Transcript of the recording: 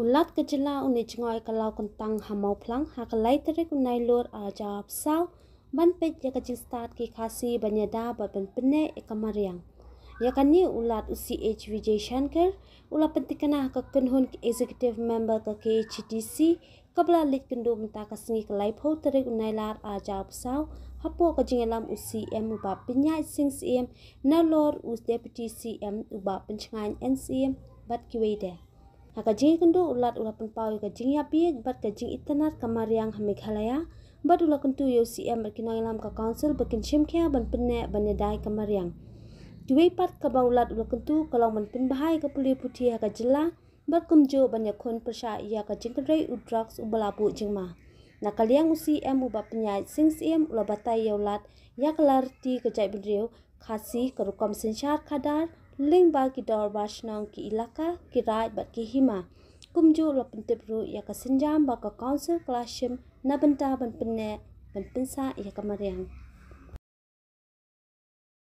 Ulat kejela uni cengoi kalau kentang hamau plang hakalai terik unai lor jawab sau ban pej ya kajing start ki khasi banyada bat ban pene ekamariang. Ya kani ulat UCH Vijay Shankar ulat pentikana ka kunhun ki executive member ka KHDC kabla lit kendu menta kasingi kalai pho terik unai lar jawab sau hapo kajing elam UCM uba pinyai sing CM na lor us deputy CM uba penchangan NCM bat kiwede. Kajing kendu ulat penpau kajing yapi bat kajing itanar kamariang Meghalaya bat ulat kentu UCM berkinang elam ka council berkin chimkya ban penne banedai kamariang. Dua pat kabaulat ulat kentu kalau ban pin bahai ka puli putih ka jela bat kumjo banyak kon persya ia kajing kedai udrugs ubalabu jingma. Nakaliang UCM uba penyai sing CM ulat batai ulat ya kelarti kejai bendriu khasi kerukom sensyar kadar ling ba ki dor basnang ki ilaka ki rai bat ki hima kumju lo pentibru ya ka senjam ba ka council clashim na benta ban penne ban pensa ya kamariang.